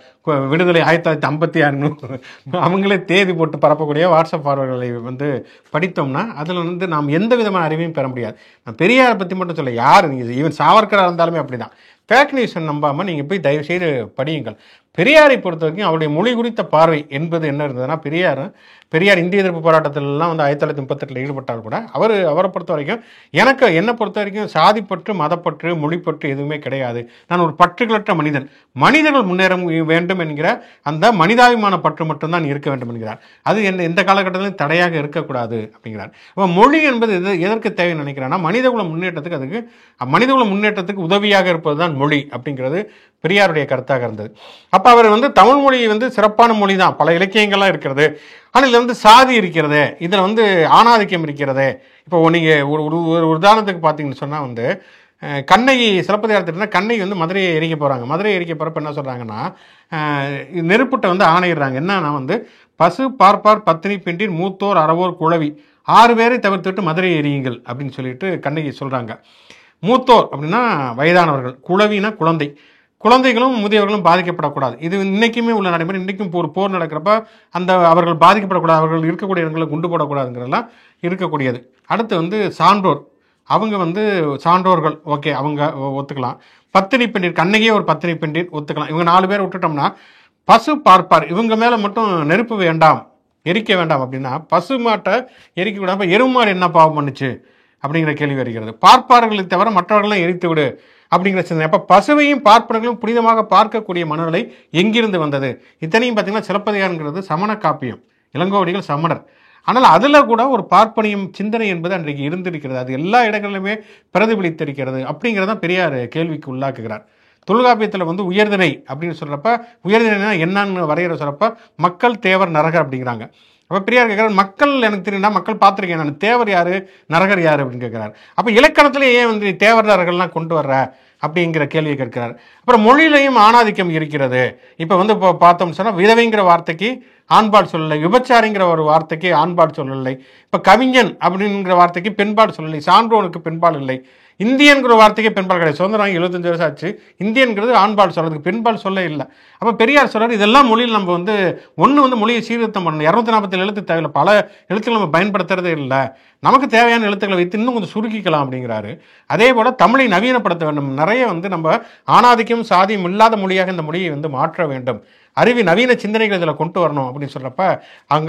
விடுதலை 1956 அவங்களே தேதி போட்டு பரப்பக்கூடிய வாட்ஸ்அப் ஃபார்வர்டுகளை வந்து படித்தோம்னா அதில் வந்து நாம் எந்த விதமான அறிவையும் பெற முடியாது. நான் பெரியாரை பற்றி மட்டும் சொல்ல, யார் நீங்கள் ஈவன் சாவர்கராக இருந்தாலுமே அப்படி தான். ஃபேக் நியூஸை நம்பாமல் நீங்கள் போய் தயவுசெய்து படியுங்கள். பெரியாரை பொறுத்த வரைக்கும் அவருடைய மொழி குறித்த பார்வை என்பது என்ன இருந்ததுன்னா, பெரியார் இந்திய எதிர்ப்பு போராட்டத்திலலாம் வந்து 1938 ஈடுபட்டால் கூட அவரை பொறுத்த வரைக்கும் என்னை பொறுத்த வரைக்கும் சாதிப்பற்று, மதப்பற்று, மொழிப்பற்று எதுவுமே கிடையாது. நான் ஒரு பற்றுகளற்ற மனிதன், மனிதர்கள் முன்னேற வேண்டும் என்கிற அந்த மனிதாபிமான பற்று மட்டும்தான் இருக்க வேண்டும் என்கிறார். அது எந்த காலகட்டத்திலும் தடையாக இருக்கக்கூடாது அப்படிங்கிறார். அப்போ மொழி என்பது எதற்கு தேவைன்னு நினைக்கிறான்னா மனிதகுல முன்னேற்றத்துக்கு உதவியாக இருப்பது தான் மொழி அப்படிங்கிறது பெரியாருடைய கருத்தாக இருந்தது. அப்போ அவர் வந்து தமிழ் மொழி வந்து சிறப்பான மொழி தான், பல இலக்கியங்கள்லாம் இருக்கிறது, ஆனால் இதில் வந்து சாதி இருக்கிறது, இதில் வந்து ஆணாதிக்கம் இருக்கிறது. இப்போ நீங்கள் ஒரு உதாரணத்துக்கு பார்த்தீங்கன்னு சொன்னால் வந்து கண்ணகி சிலப்பதிகாரத்திட்டா கண்ணகி வந்து மதுரையை எரிக்க போகிறாங்க. மதுரையை எரிக்க போகிறப்ப என்ன சொல்கிறாங்கன்னா, நெருப்புட்டை வந்து ஆணையிடுறாங்க. என்னன்னா வந்து பசு பார்ப்பார் பத்தினி பெண்டிர் மூத்தோர் அறவோர் குழவி 6 பேரை தவிர்த்துட்டு மதுரையை எரியுங்கள் அப்படின்னு சொல்லிட்டு கண்ணகி சொல்கிறாங்க. மூத்தோர் அப்படின்னா வயதானவர்கள், குழவினா குழந்தைகளும் முதியவர்களும் பாதிக்கப்படக்கூடாது. இது இன்னைக்குமே உள்ள நடைமுறை. இன்றைக்கும் போர் நடக்கிறப்ப அவர்கள் பாதிக்கப்படக்கூடாது, அவர்கள் இருக்கக்கூடிய இடங்களை குண்டு போடக்கூடாதுங்கிறதெல்லாம் இருக்கக்கூடியது. அடுத்து வந்து சான்றோர், அவங்க வந்து சான்றோர்கள், ஓகே, அவங்க ஒத்துக்கலாம். பத்தினி பெண்டிர், கண்ணகியே ஒரு பத்தினி பெண்டிர் ஒத்துக்கலாம். இவங்க 4 பேர் விட்டுட்டோம்னா பசு பார்ப்பார், இவங்க மேலே மட்டும் நெருப்பு வேண்டாம், எரிக்க வேண்டாம் அப்படின்னா பசு மாட்டை எரிக்க விடாம எருமாடு என்ன பாவம் பண்ணுச்சு அப்படிங்கிற கேள்வி வருகிறது. பார்ப்பார்களை தவிர மற்றவர்களெல்லாம் எரித்து விடு அப்படிங்கிற சிந்தனை. அப்போ பசுவையும் பார்ப்பனர்களும் புனிதமாக பார்க்கக்கூடிய மனநிலை எங்கிருந்து வந்தது? இத்தனையும் பார்த்தீங்கன்னா சிலப்பதிகாரங்கிறது சமண காப்பியம், இளங்கோவடிகள் சமணர். ஆனால் அதில் கூட ஒரு பார்ப்பனியம் சிந்தனை என்பது அன்றைக்கு இருந்திருக்கிறது, அது எல்லா இடங்களிலுமே பிரதிபலித்திருக்கிறது அப்படிங்கிறத பெரியார் கேள்விக்கு உள்ளாக்குகிறார். தொல்காப்பியத்தில் வந்து உயர்திணை அப்படின்னு சொல்கிறப்ப, உயர்திணைனா என்னன்னு வரைகிற சொல்கிறப்ப மக்கள் தேவர் நரகர் அப்படிங்கிறாங்க. அப்போ பெரியார் கேட்குறாரு, மக்கள் எனக்கு தெரியும்னா மக்கள் பார்த்துருக்கேன் நான், தேவர் யார் நரகர் யார் அப்படின்னு கேட்குறாரு. அப்போ இலக்கணத்திலே ஏன் வந்து தேவர் நரகர்லாம் கொண்டு வர்ற அப்படிங்கிற கேள்வியை கேட்கிறார். அப்புறம் மொழியிலையும் ஆணாதிக்கம் இருக்கிறது. இப்போ வந்து இப்போ பார்த்தோம்னு சொன்னால் விதவைங்கிற வார்த்தைக்கு ஆண்பால் சொல்லலை, விபச்சாரிங்கிற ஒரு வார்த்தைக்கு ஆண்பால் சொல்லலை, இப்போ கவிஞன் அப்படிங்கிற வார்த்தைக்கு பெண்பால் சொல்லலை, சான்றோனுக்கு பெண்பால் இல்லை, இந்தியன்கிற வார்த்தைக்கே பெண்பால் கிடையாது. சுதந்திரம் 75 வருஷம் ஆச்சு, இந்தியன்கிறது ஆண்பால் சொல்றதுக்கு பெண்பால் சொல்ல இல்லை. அப்போ பெரியார் சொல்றாரு, இதெல்லாம் மொழியில் நம்ம வந்து வந்து மொழியை சீர்திருத்தம் பண்ணணும். 247 எழுத்து தேவையில்லை, பல எழுத்துக்கள் நம்ம பயன்படுத்துறதே இல்லை, நமக்கு தேவையான எழுத்துக்களை வைத்து இன்னும் கொஞ்சம் சுருக்கிக்கலாம் அப்படிங்கிறாரு. அதே போல தமிழை நவீனப்படுத்த வேண்டும், நிறைய வந்து நம்ம ஆணாதிக்கம் சாதியம் இல்லாத மொழியாக இந்த மொழியை வந்து மாற்ற வேண்டும், நவீன சிந்தனைகள் இதில் கொண்டு வரணும் அப்படின்னு சொல்றப்ப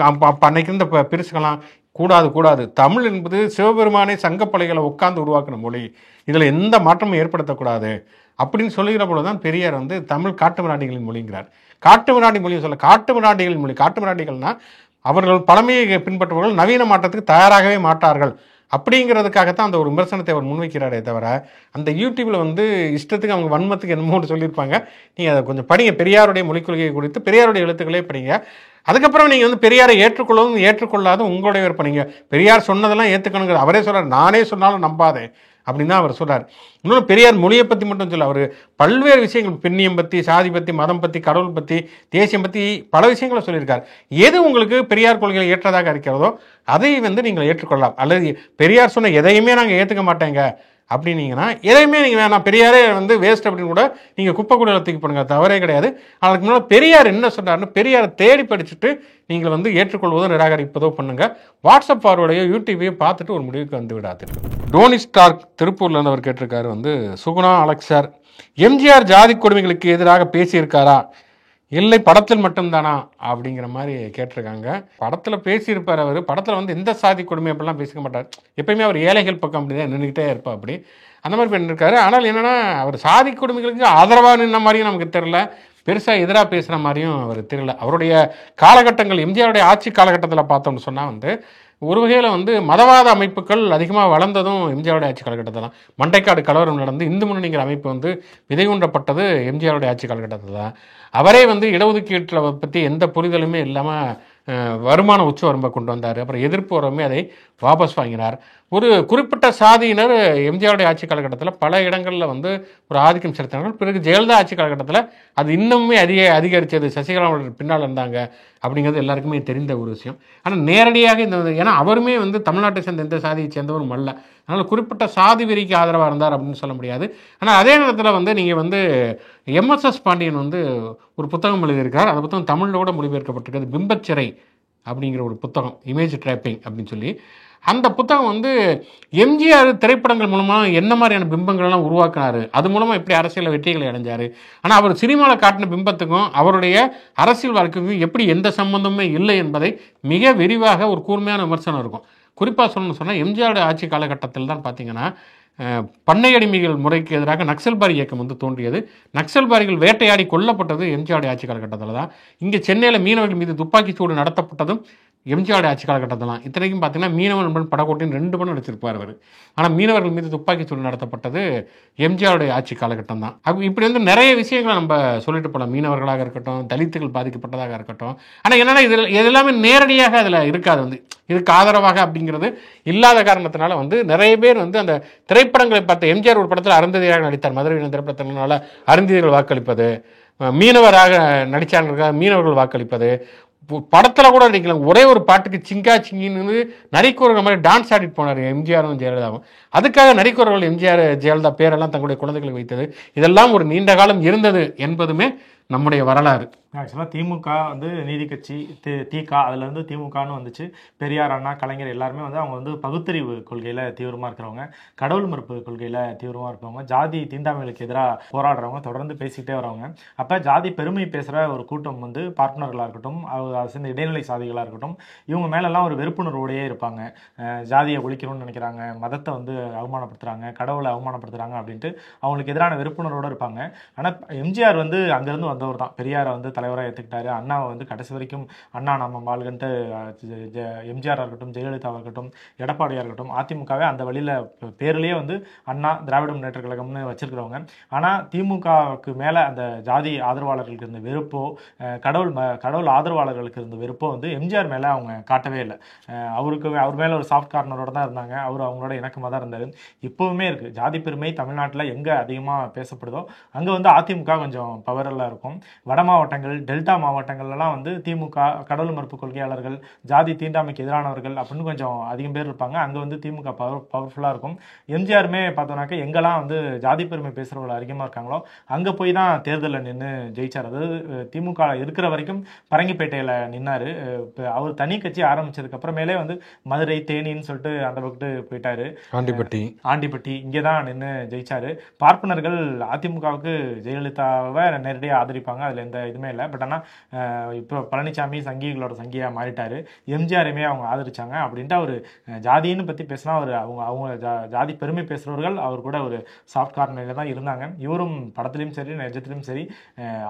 அப்போ அன்னைக்கு இருந்த பெருசுகளாம் கூடாது, தமிழ் என்பது சிவபெருமானே சங்கப்பலைகளை உட்கார்ந்து உருவாக்கின மொழி, இதில் எந்த மாற்றமும் ஏற்படுத்தக்கூடாது அப்படின்னு சொல்லுகிற பொழுதுதான் பெரியார் வந்து தமிழ் காட்டு மிராண்டிகளின் மொழிங்கிறார். காட்டு மிராண்டி மொழியை சொல்ல, காட்டு மிராண்டிகளின் மொழி, காட்டு மிராண்டிகள்னா அவர்கள் பழமையை பின்பற்றுபவர்கள் நவீன மாற்றத்துக்கு தயாராகவே மாட்டார்கள் அப்படிங்கிறதுக்காகத்தான் அந்த ஒரு விமர்சனத்தை அவர் முன்வைக்கிறாரே தவிர, அந்த யூடியூப்பில் வந்து இஷ்டத்துக்கு அவங்க வன்மத்துக்கு என்னமோ சொல்லியிருப்பாங்க. நீங்கள் அதை கொஞ்சம் படிங்க, பெரியாருடைய மொழிக் கொள்கையை குறித்து பெரியாருடைய எழுத்துக்களே படிங்க. அதுக்கப்புறம் நீங்கள் வந்து பெரியாரை ஏற்றுக்கொள்ளவும் ஏற்றுக்கொள்ளாத உங்களுடைய விருப்பம். பெரியார் சொன்னதெல்லாம் ஏற்றுக்கணுங்கிறது அவரே சொல்கிறார், நானே சொன்னாலும் நம்பாதே அப்படின்னு தான் அவர் சொல்கிறார். இன்னொன்று பெரியார் மொழியை பற்றி மட்டும் சொல்ல, அவர் பல்வேறு விஷயங்கள், பெண்ணியம் பற்றி, சாதி பற்றி, மதம் பற்றி, கடவுள் பற்றி, தேசியம் பற்றி பல விஷயங்களை சொல்லியிருக்கார். எது உங்களுக்கு பெரியார் கொள்கையை ஏற்றதாக இருக்கிறதோ அதை வந்து நீங்கள் ஏற்றுக்கொள்ளலாம். அல்லது பெரியார் சொன்ன எதையுமே நாங்கள் ஏற்றுக்க மாட்டேங்க அப்படின்னீங்கன்னா எதையுமே நீங்கள் வேணாம், பெரியாரே வந்து வேஸ்ட் அப்படின்னு கூட நீங்கள் குப்பை கூட தூக்கி பண்ணுங்க, தவறே கிடையாது. அதுக்கு முன்னாடி பெரியார் என்ன சொன்னார்னு பெரியாரை தேடி படிச்சுட்டு நீங்கள் வந்து ஏற்றுக்கொள்வதோ நிராகரிப்பதோ பண்ணுங்க. வாட்ஸ்அப் ஃபார்வர்டையோ யூடியூபையோ பார்த்துட்டு ஒரு முடிவுக்கு வந்து விடாது. டோனி ஸ்டார்க் திருப்பூர்ல இருந்து அவர் கேட்டிருக்காரு வந்து, சுகுணா அலெக்சார் எம்ஜிஆர் ஜாதி கொடுமைகளுக்கு எதிராக பேசியிருக்காரா, இல்லை படத்தில் மட்டும்தானா அப்படிங்கிற மாதிரி கேட்டிருக்காங்க. படத்தில் பேசியிருப்பார். அவர் படத்தில் வந்து எந்த சாதி கொடுமை அப்படிலாம் பேசிக்க மாட்டார். எப்பயுமே அவர் ஏழைகள் பக்கம் அப்படி தான் நின்றுக்கிட்டே இருப்பா அப்படி அந்த மாதிரி பண்ணியிருக்காரு. ஆனால் என்னென்னா அவர் சாதி கொடுமைகளுக்கு ஆதரவாக நின்ன மாதிரியும் நமக்கு தெரியல, பெருசாக எதிராக பேசுகிற மாதிரியும் அவர் தெரியல. அவருடைய காலகட்டங்கள் எம்ஜிஆருடைய ஆட்சி காலகட்டத்தில் பார்த்தோம்னு சொன்னால் வந்து ஒரு வகையில் வந்து மதவாத அமைப்புகள் அதிகமாக வளர்ந்ததும் எம்ஜிஆருடைய ஆட்சி காலகட்டத்தில் தான். மண்டைக்காடு கலவரம் நடந்து இந்து முன்னணிங்கிற அமைப்பு வந்து விதைகூன்றப்பட்டது எம்ஜிஆருடைய ஆட்சி காலகட்டத்தில் தான். அவரே வந்து இடஒதுக்கீட்டில் பற்றி எந்த புரிதலுமே இல்லாமல் வருமான உச்ச வரம்பை கொண்டு வந்தார். அப்புறம் எதிர்ப்பு வரமே அதை வாபஸ் வாங்கினார். ஒரு குறிப்பிட்ட சாதியினர் எம்ஜிஆருடைய ஆட்சி காலகட்டத்தில் பல இடங்களில் வந்து ஒரு ஆதிக்கம் செலுத்தினார்கள். பிறகு ஜெயலலிதா ஆட்சி காலகட்டத்தில் அது இன்னுமே அதிகரித்தது. சசிகலா பின்னால் இருந்தாங்க அப்படிங்கிறது எல்லாருக்குமே தெரிந்த ஒரு விஷயம். ஆனால் நேரடியாக இந்த ஏன்னா அவருமே வந்து தமிழ்நாட்டை சேர்ந்த எந்த சாதியை சேர்ந்தவரும் அல்ல, அதனால் குறிப்பிட்ட சாதி வெறிக்கு ஆதரவாக இருந்தார் அப்படின்னு சொல்ல முடியாது. ஆனால் அதே நேரத்தில் வந்து நீங்கள் வந்து எம்எஸ்எஸ் பாண்டியன் வந்து ஒரு புத்தகம் எழுதியிருக்கார். அந்த புத்தகம் தமிழில் கூட மொழிபெயர்க்கப்பட்டிருக்கிறது. பிம்பச்சிறை அப்படிங்கிற ஒரு புத்தகம், இமேஜ் ட்ராப்பிங் அப்படின்னு சொல்லி. அந்த புத்தகம் வந்து எம்ஜிஆர் திரைப்படங்கள் மூலமாக என்ன மாதிரியான பிம்பங்கள்லாம் உருவாக்கினார், அது மூலமாக எப்படி அரசியலில் வெற்றிகளை அடைஞ்சார், ஆனால் அவர் சினிமாவில் காட்டின பிம்பத்துக்கும் அவருடைய அரசியல் வாழ்க்கைக்கும் எப்படி எந்த சம்பந்தமே இல்லை என்பதை மிக விரிவாக ஒரு கூர்மையான விமர்சனம் இருக்கும். குறிப்பாக சொல்லணும்னு சொன்னால் எம்ஜிஆருடைய ஆட்சி காலகட்டத்தில் தான் பார்த்தீங்கன்னா பண்ணையடிமைகள் முறைக்கு எதிராக நக்சல்பாரி இயக்கம் வந்து தோன்றியது. நக்சல்பாரிகள் வேட்டையாடி கொல்லப்பட்டது எம்ஜிஆருடைய ஆட்சி காலகட்டத்தில் தான். இங்கே சென்னையில் மீனவர்கள் மீது துப்பாக்கிச்சூடு நடத்தப்பட்டதும் எம்ஜிஆருடைய ஆட்சி காலகட்டத்தில் தான். இத்தனைக்கும் பார்த்தீங்கன்னா மீனவன் நண்பன் படக்கோட்டின்னு 2 படம் நடிச்சிருப்பார் அவர். ஆனால் மீனவர்கள் மீது துப்பாக்கிச்சூடு நடத்தப்பட்டது எம்ஜிஆருடைய ஆட்சி காலகட்டம் தான். இப்படி வந்து நிறைய விஷயங்களை நம்ம சொல்லிட்டு போகலாம். மீனவர்களாக இருக்கட்டும், தலித்துகள் பாதிக்கப்பட்டதாக இருக்கட்டும். ஆனால் என்னென்னா இதில் எல்லாமே நேரடியாக அதில் இருக்காது, வந்து இதுக்கு ஆதரவாக அப்படிங்கிறது இல்லாத காரணத்தினால வந்து நிறைய பேர் வந்து அந்த திரைப்படங்களை பார்த்த எம்ஜிஆர் ஒரு படத்தில் அருந்ததியாக நடித்தார். மதுரை திரைப்படத்தினால அருந்ததிகள் வாக்களிப்பது, மீனவராக நடித்தாங்க மீனவர்கள் வாக்களிப்பது, படத்தில் கூட நடிக்கலாம். ஒரே ஒரு பாட்டுக்கு சிங்கா சிங்கின்னு நரிக்கூறுகிற மாதிரி டான்ஸ் ஆடிட்டு போனார் எம்ஜிஆரும் ஜெயலலிதாவும். அதுக்காக நரிக்கூறுகள் எம்ஜிஆர் ஜெயலலிதா பேரெல்லாம் தங்களுடைய குழந்தைகளுக்கு வைத்தது, இதெல்லாம் ஒரு நீண்ட காலம் இருந்தது என்பதுமே நம்முடைய வரலாறு. ஆக்சுவலாக திமுக வந்து நீதி கட்சி திக அதில் வந்து திமுகன்னு வந்துச்சு. பெரியார், அண்ணா, கலைஞர் எல்லாருமே வந்து அவங்க வந்து பகுத்தறிவு கொள்கையில் தீவிரமாக இருக்கிறவங்க, கடவுள் மறுப்பு கொள்கையில் தீவிரமாக இருப்பவங்க, ஜாதி தீண்டாமைகளுக்கு எதிராக போராடுறவங்க, தொடர்ந்து பேசிக்கிட்டே வரவங்க. அப்போ ஜாதி பெருமை பேசுகிற ஒரு கூட்டம் வந்து பார்ட்னர்களாக இருக்கட்டும், சேர்ந்த இடைநிலை சாதிகளாக இருக்கட்டும், இவங்க மேலெல்லாம் ஒரு வெறுப்புணர்வோடையே இருப்பாங்க. ஜாதியை ஒழிக்கணும்னு நினைக்கிறாங்க, மதத்தை வந்து அவமானப்படுத்துகிறாங்க, கடவுளை அவமானப்படுத்துகிறாங்க அப்படின்ட்டு அவங்களுக்கு எதிரான வெறுப்புணர்வோடு இருப்பாங்க. ஆனால் எம்ஜிஆர் வந்து அங்கேருந்து வந்தவர் தான். பெரியாரை வந்து தலைவராக ஏற்றுக்கிட்டாரு. அண்ணாவை வந்து கடைசி வரைக்கும் அண்ணா நம்ம வாழ்கன்ட்டு எம்ஜிஆராக இருக்கட்டும், ஜெயலலிதாவாக இருக்கட்டும், எடப்பாடியாக இருக்கட்டும், அதிமுகவே அந்த வழியில் பேர்லேயே வந்து அண்ணா திராவிட முன்னேற்ற கழகம்னு வச்சிருக்கிறவங்க. ஆனால் திமுகவுக்கு மேலே அந்த ஜாதி ஆதரவாளர்களுக்கு இருந்த வெறுப்போ, கடவுள் ஆதரவாளர்களுக்கு இருந்த வெறுப்போ வந்து எம்ஜிஆர் மேலே அவங்க காட்டவே இல்லை. அவர் மேலே ஒரு சாஃப்ட் கார்னரோட தான் இருந்தாங்க. அவர் அவங்களோட இணக்கமாக தான் இருந்தார். இப்போவுமே இருக்குது. ஜாதி பெருமை தமிழ்நாட்டில் எங்கே அதிகமாக பேசப்படுதோ அங்கே வந்து அதிமுக கொஞ்சம் பவரெல்லாம் இருக்கும். வட மாவட்டங்கள், டெல்டா மாவட்டங்கள்லாம் வந்து திமுக கடவுள் மறுப்பு கொள்கையாளர்கள், ஜாதி தீண்டாமைக்கு எதிரானவர்கள் அப்படின்னு கொஞ்சம் அதிகம் பேர் இருப்பாங்க. அங்கே வந்து திமுக பவர்ஃபுல்லாக இருக்கும். எம்ஜிஆருமே பார்த்தோன்னாக்க எங்கெல்லாம் வந்து ஜாதி பெருமை பேசுகிறவர்கள் அதிகமாக இருக்காங்களோ அங்கே போய் தான் தேர்தலில் நின்று ஜெயிச்சார். அதாவது திமுக இருக்கிற வரைக்கும் பரங்கிப்பேட்டையில் நின்னார். இப்போ அவர் தனி கட்சி ஆரம்பிச்சதுக்கு அப்புறமேலே வந்து மதுரை, தேனின்னு சொல்லிட்டு அந்த பக்கத்து போயிட்டாரு. ஆண்டிப்பட்டி இங்கே தான் நின்று ஜெயிச்சாரு. பார்ப்பனர்கள் அதிமுகவுக்கு ஜெயலலிதாவை நேரடியாக ஆதரிப்பாங்க, அதில் எந்த இதுவுமே இல்லை. பட் ஆனால் இப்போ பழனிசாமி சங்கிகளோட சங்கியாக மாறிட்டாரு. எம்ஜிஆருமே அவங்க ஆதரிச்சாங்க. அப்படின்ட்டு அவர் ஜாதின்னு பற்றி பேசினா அவங்க ஜாதி பெருமை பேசுகிறவர்கள் அவர் கூட ஒரு சாஃப்ட் கார்னரில் தான் இருந்தாங்க. இவரும் படத்துலையும் சரி நிஜத்திலையும் சரி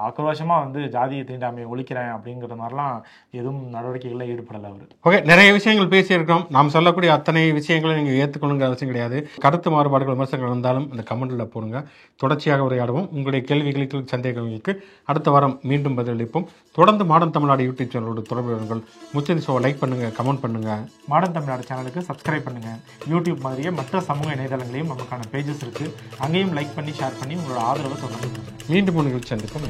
ஆக்ரோஷமாக வந்து ஜாதியை தீண்டாமையை ஒழிக்கிறேன் அப்படிங்கிற மாதிரிலாம் எதுவும் நடவடிக்கைகளில் ஈடுபடலை அவர். ஓகே, நிறைய விஷயங்கள் பேசியிருக்கோம். நாம் சொல்லக்கூடிய அத்தனை விஷயங்களும் நீங்கள் ஏற்றுக்கணுங்கிற அவசியம் கிடையாது. கருத்து மாறுபாடுகள் விமர்சனங்கள் இருந்தாலும் இந்த கமெண்ட்டில் போடுங்க. தொடர்ச்சியாக உரையாடுவோம். உங்களுடைய கேள்விகளுக்கு சந்தேகங்களுக்கு அடுத்த வாரம் மீண்டும் பதிலளிப்போம். தொடர்ந்து மாடர்ன் தமிழ்நாடு யூடியூப் சேனலோட தொடர்புகள் முச்சதி ஷோ லைக் பண்ணுங்க, கமெண்ட் பண்ணுங்க. மாடர்ன் தமிழ்நாடு சேனலுக்கு சப்ஸ்கிரைப் பண்ணுங்க. யூடியூப் மாதிரியே மற்ற சமூக இணையதளங்களையும் நமக்கான பேஜஸ் இருக்கு, அங்கேயும் லைக் பண்ணி ஷேர் பண்ணி உங்களோட ஆதரவை தொடர்ந்து. மீண்டும் ஒரு நிகழ்ச்சி சந்திப்போம்.